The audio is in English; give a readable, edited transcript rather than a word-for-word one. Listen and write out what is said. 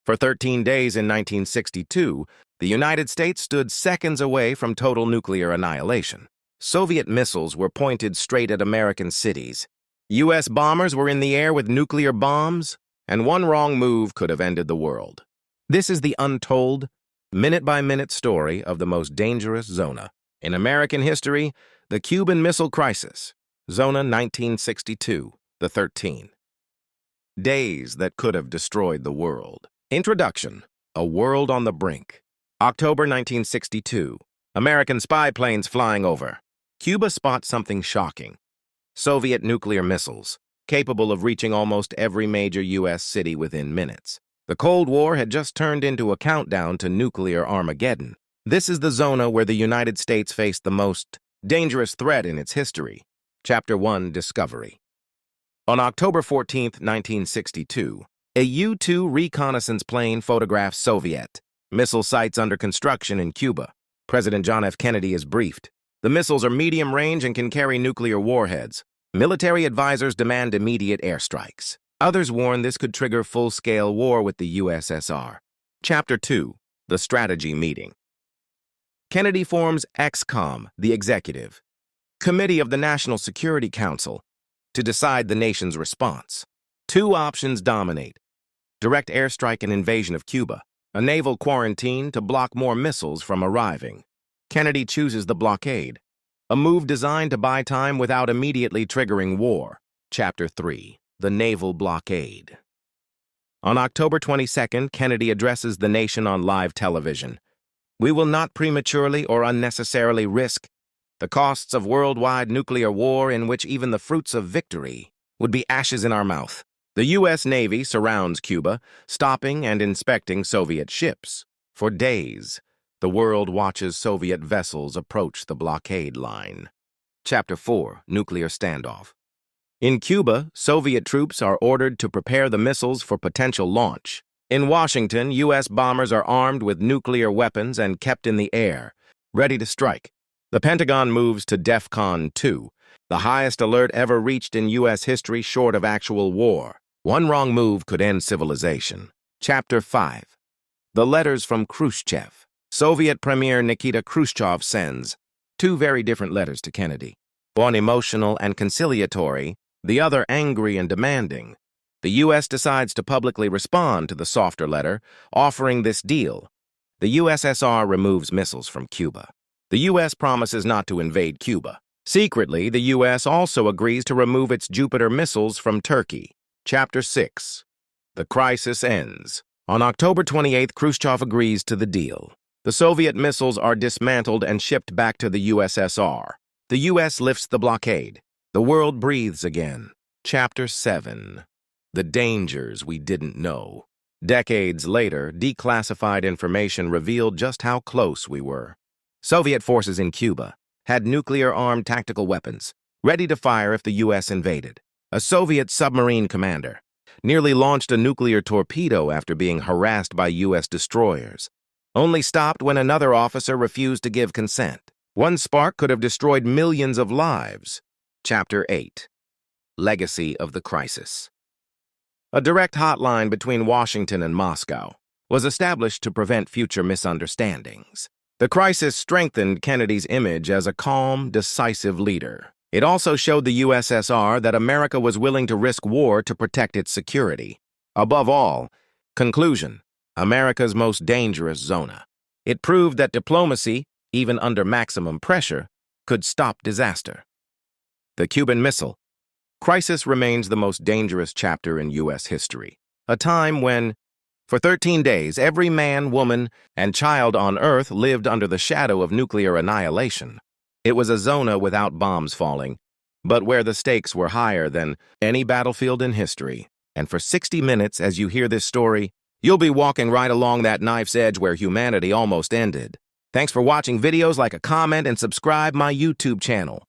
For 13 days in 1962, the United States stood seconds away from total nuclear annihilation. Soviet missiles were pointed straight at American cities. U.S. bombers were in the air with nuclear bombs, and one wrong move could have ended the world. This is the untold, minute-by-minute story of the most dangerous ZONA. In American history, the Cuban Missile Crisis, ZONA 1962, the 13 days that could have destroyed the world. Introduction: A world on the brink. October 1962. American spy planes flying over. Cuba spots something shocking. Soviet nuclear missiles, capable of reaching almost every major U.S. city within minutes. The Cold War had just turned into a countdown to nuclear Armageddon. This is the ZONA where the United States faced the most dangerous threat in its history. Chapter 1: Discovery. On October 14, 1962, a U-2 reconnaissance plane photographs Soviet missile sites under construction in Cuba. President John F. Kennedy is briefed. The missiles are medium-range and can carry nuclear warheads. Military advisors demand immediate airstrikes. Others warn this could trigger full-scale war with the USSR. Chapter 2: The Strategy Meeting. Kennedy forms ExComm, the Executive Committee of the National Security Council, to decide the nation's response. Two options dominate: direct airstrike and invasion of Cuba, a naval quarantine to block more missiles from arriving. Kennedy chooses the blockade, a move designed to buy time without immediately triggering war. Chapter 3: The Naval Blockade. On October 22nd, Kennedy addresses the nation on live television. "We will not prematurely or unnecessarily risk the costs of worldwide nuclear war in which even the fruits of victory would be ashes in our mouth." The U.S. Navy surrounds Cuba, stopping and inspecting Soviet ships. For days, the world watches Soviet vessels approach the blockade line. Chapter 4: Nuclear Standoff. In Cuba, Soviet troops are ordered to prepare the missiles for potential launch. In Washington, U.S. bombers are armed with nuclear weapons and kept in the air, ready to strike. The Pentagon moves to DEFCON 2, the highest alert ever reached in U.S. history short of actual war. One wrong move could end civilization. Chapter 5: The Letters from Khrushchev. Soviet Premier Nikita Khrushchev sends two very different letters to Kennedy. One emotional and conciliatory, the other angry and demanding. The U.S. decides to publicly respond to the softer letter, offering this deal. The USSR removes missiles from Cuba. The U.S. promises not to invade Cuba. Secretly, the U.S. also agrees to remove its Jupiter missiles from Turkey. Chapter 6: The Crisis Ends. On October 28th, Khrushchev agrees to the deal. The Soviet missiles are dismantled and shipped back to the USSR. The U.S. lifts the blockade. The world breathes again. Chapter 7: The Dangers We Didn't Know. Decades later, declassified information revealed just how close we were. Soviet forces in Cuba had nuclear-armed tactical weapons, ready to fire if the U.S. invaded. A Soviet submarine commander nearly launched a nuclear torpedo after being harassed by U.S. destroyers, only stopped when another officer refused to give consent. One spark could have destroyed millions of lives. Chapter 8: Legacy of the Crisis. A direct hotline between Washington and Moscow was established to prevent future misunderstandings. The crisis strengthened Kennedy's image as a calm, decisive leader. It also showed the USSR that America was willing to risk war to protect its security. Above all, conclusion: America's most dangerous ZONA. It proved that diplomacy, even under maximum pressure, could stop disaster. The Cuban Missile Crisis remains the most dangerous chapter in U.S. history. A time when, for 13 days, every man, woman, and child on Earth lived under the shadow of nuclear annihilation. It was a ZONA without bombs falling, but where the stakes were higher than any battlefield in history. And for 60 minutes, as you hear this story, you'll be walking right along that knife's edge where humanity almost ended. Thanks for watching videos. Like a comment and subscribe my YouTube channel.